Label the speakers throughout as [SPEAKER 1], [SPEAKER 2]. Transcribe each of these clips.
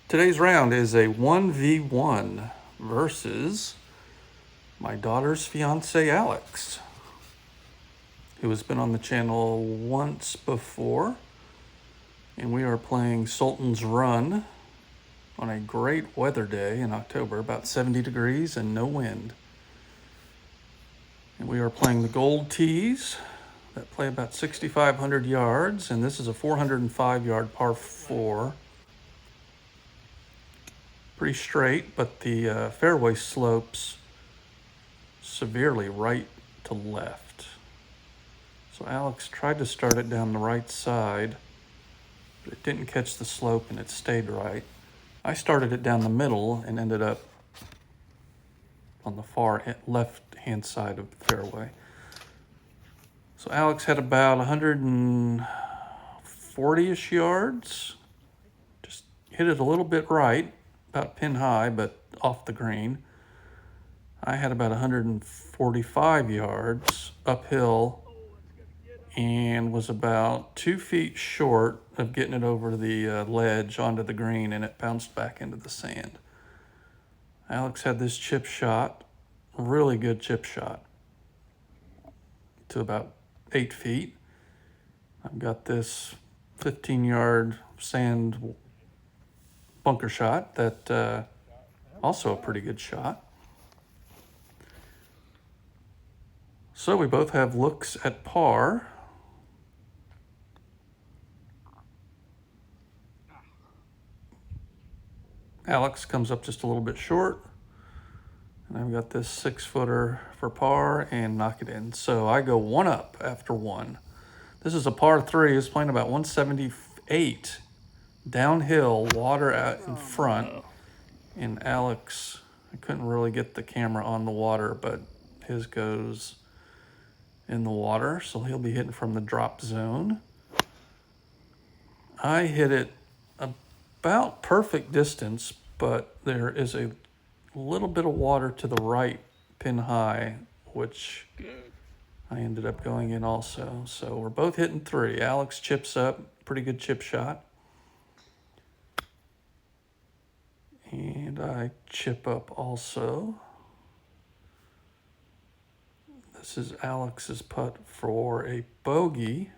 [SPEAKER 1] Today's round is a 1v1 versus my daughter's fiance, Alex, who has been on the channel once before. And we are playing Sultans Run on a great weather day in October, about 70 degrees and no wind. And we are playing the gold tees that play about 6,500 yards, and this is a 405-yard par 4. Pretty straight, but the fairway slopes severely right to left. So Alex tried to start it down the right side, but it didn't catch the slope and it stayed right. I started it down the middle and ended up on the far left-hand side of the fairway. So Alex had about 140-ish yards. Just hit it a little bit right, about pin high, but off the green. I had about 145 yards uphill and was about 2 feet short of getting it over the ledge onto the green, and it bounced back into the sand. Alex had this chip shot, really good chip shot, to about 8 feet. I've got this 15-yard sand bunker shot that also a pretty good shot. So we both have looks at par. Alex comes up just a little bit short. And I've got this 6-footer for par and knock it in. So I go one up after one. This is a par 3. It's playing about 178 downhill, water out in front. And Alex, I couldn't really get the camera on the water, but his goes in the water, so he'll be hitting from the drop zone. I hit it about perfect distance, but there is a little bit of water to the right, pin high, which I ended up going in also. So we're both hitting 3. Alex chips up, pretty good chip shot. And I chip up also. This is Alex's putt for a bogey.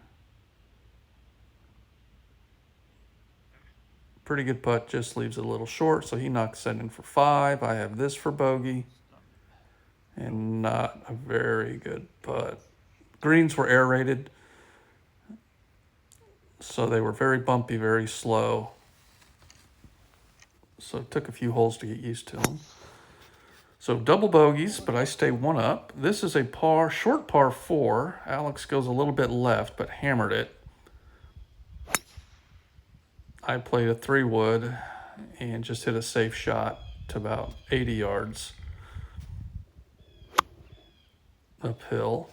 [SPEAKER 1] Pretty good putt, just leaves it a little short, so he knocks that in for 5. I have this for bogey, and not a very good putt. Greens were aerated, so they were very bumpy, very slow. So it took a few holes to get used to them. So double bogeys, but I stay one up. This is a short par 4. Alex goes a little bit left, but hammered it. I played a 3-wood and just hit a safe shot to about 80 yards uphill.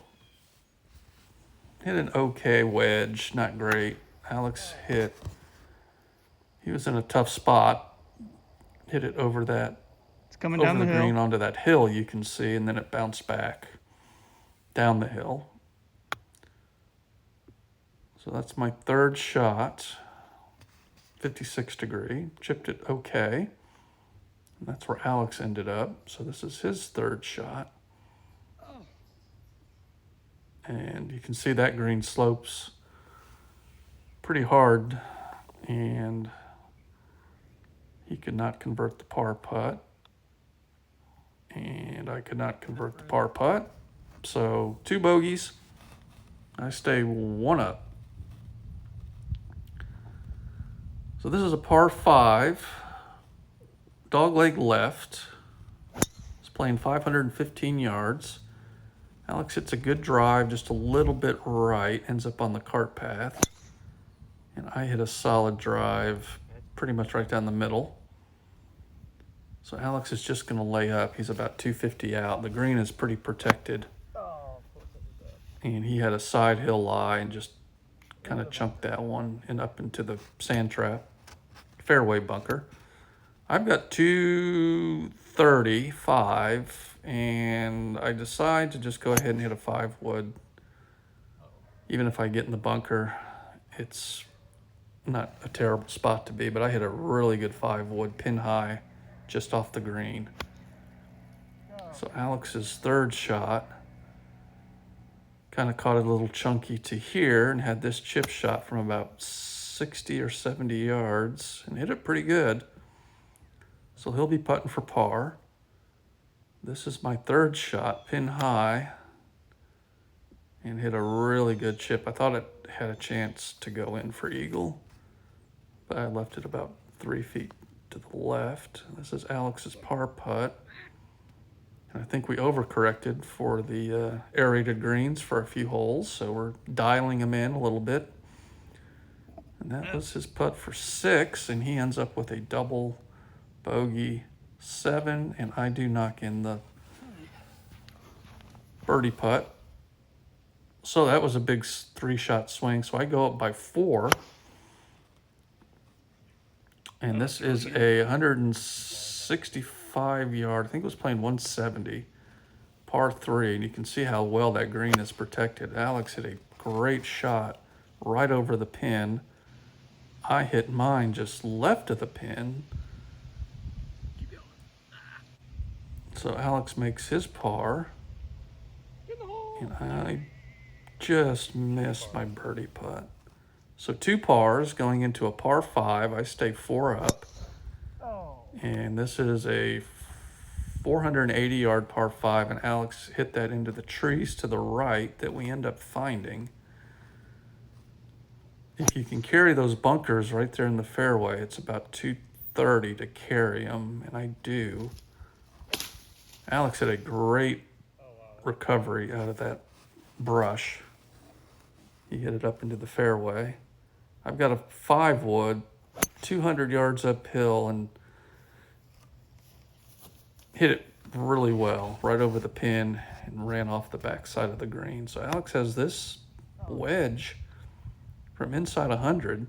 [SPEAKER 1] Hit an okay wedge, not great. Alex he was in a tough spot. Hit it over that,
[SPEAKER 2] It's coming down
[SPEAKER 1] over
[SPEAKER 2] the
[SPEAKER 1] the green
[SPEAKER 2] hill.
[SPEAKER 1] onto that hill you can see, and then it bounced back down the hill. So that's my 3rd shot. 56 degree, chipped it okay. And that's where Alex ended up. So this is his 3rd shot. And you can see that green slopes pretty hard, and he could not convert the par putt. And I could not convert the par putt. So 2 bogeys. I stay one up. So this is a par 5, dogleg left. It's playing 515 yards. Alex hits a good drive, just a little bit right, ends up on the cart path. And I hit a solid drive, pretty much right down the middle. So Alex is just going to lay up. He's about 250 out. The green is pretty protected. And he had a side hill lie and just kind of chunked that one and up into the sand trap. Fairway bunker. I've got 235, and I decide to just go ahead and hit a 5-wood. Even if I get in the bunker, it's not a terrible spot to be, but I hit a really good 5-wood pin high just off the green. So Alex's third shot kind of caught it a little chunky to here and had this chip shot from about 60 or 70 yards and hit it pretty good. So he'll be putting for par. This is my third shot, pin high, and hit a really good chip. I thought it had a chance to go in for eagle, but I left it about 3 feet to the left. This is Alex's par putt. And I think we overcorrected for the aerated greens for a few holes, so we're dialing him in a little bit. And that was his putt for 6, and he ends up with a double bogey 7, and I do knock in the birdie putt. So that was a big 3-shot swing. So I go up by 4. And this is a 165 yard, I think it was playing 170, par 3. And you can see how well that green is protected. Alex hit a great shot right over the pin. I hit mine just left of the pin. So Alex makes his par. And I just missed my birdie putt. So 2 pars going into a par 5. I stay 4 up. And this is a 480 yard par 5. And Alex hit that into the trees to the right that we end up finding. If you can carry those bunkers right there in the fairway, it's about 230 to carry them. And I do. Alex had a great recovery out of that brush. He hit it up into the fairway. I've got a 5-wood, 200 yards uphill, and hit it really well right over the pin and ran off the backside of the green. So Alex has this wedge from inside 100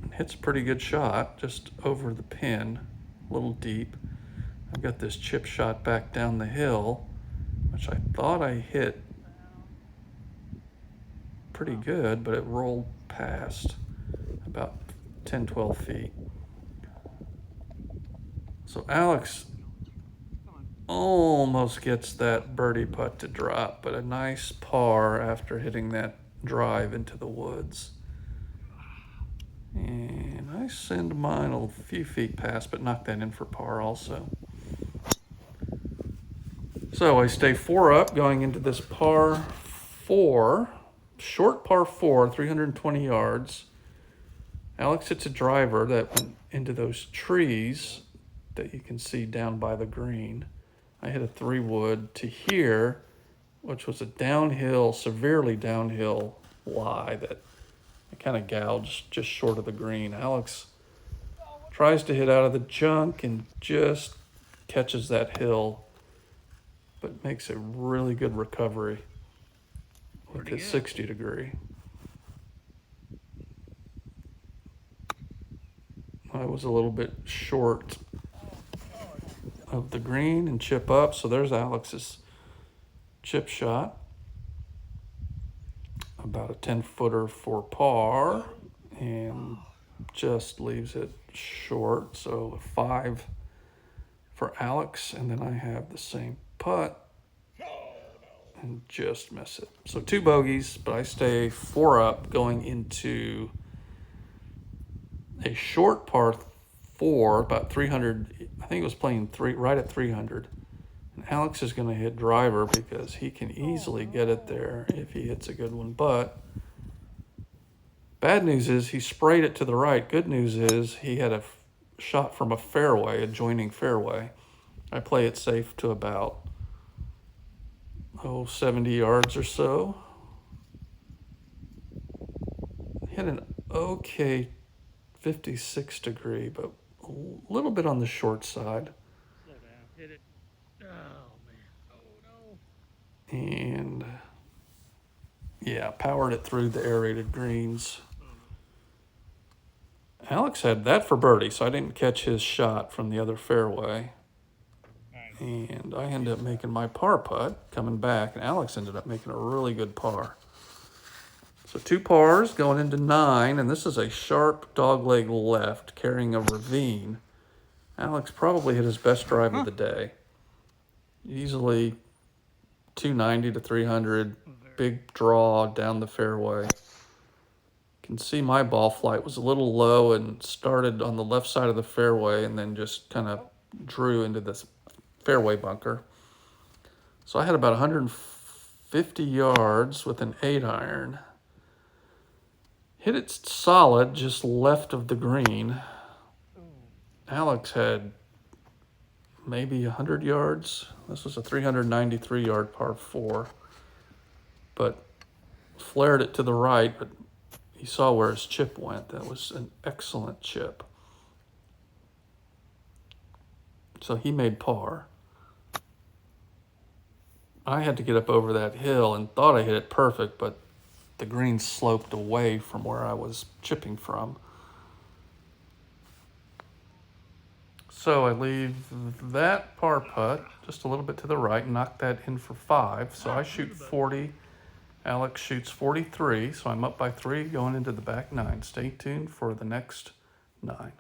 [SPEAKER 1] and hits a pretty good shot just over the pin, a little deep. I've got this chip shot back down the hill, which I thought I hit pretty good, but it rolled past about 10, 12 feet. So Alex almost gets that birdie putt to drop, but a nice par after hitting that drive into the woods. And I send mine a few feet past, but knock that in for par also. So I stay 4 up going into this par 4. Short par 4, 320 yards. Alex hits a driver that went into those trees that you can see down by the green. I hit a 3-wood to here, which was a downhill, severely downhill lie that I kind of gouged just short of the green. Alex tries to hit out of the junk and just catches that hill, but makes a really good recovery with his 60 degree. I was a little bit short of the green and chip up, so there's Alex's chip shot. About a 10-footer for par, and just leaves it short. So a 5 for Alex, and then I have the same putt and just miss it. So 2 bogeys, but I stay 4 up going into a short par 4, about 300. I think it was playing right at 300. And Alex is going to hit driver because he can easily get it there if he hits a good one. But bad news is he sprayed it to the right. Good news is he had a shot from a fairway, adjoining fairway. I play it safe to about 70 yards or so. Hit an okay 56 degree, but a little bit on the short side.
[SPEAKER 2] Slow down. Hit it. Oh, man. Oh, no.
[SPEAKER 1] And yeah, powered it through the aerated greens. Alex had that for birdie, so I didn't catch his shot from the other fairway. And I ended up making my par putt coming back, and Alex ended up making a really good par. So 2 pars going into 9, and this is a sharp dogleg left carrying a ravine. Alex probably hit his best drive of the day. Easily 290 to 300, big draw down the fairway. You can see my ball flight was a little low and started on the left side of the fairway and then just kind of drew into this fairway bunker. So I had about 150 yards with an 8-iron. Hit it solid just left of the green. Alex had maybe 100 yards. This was a 393-yard par 4. But flared it to the right, but he saw where his chip went. That was an excellent chip. So he made par. I had to get up over that hill and thought I hit it perfect, but the green sloped away from where I was chipping from. So I leave that par putt just a little bit to the right and knock that in for 5. So I shoot 40. Alex shoots 43. So I'm up by 3 going into the back 9. Stay tuned for the next 9.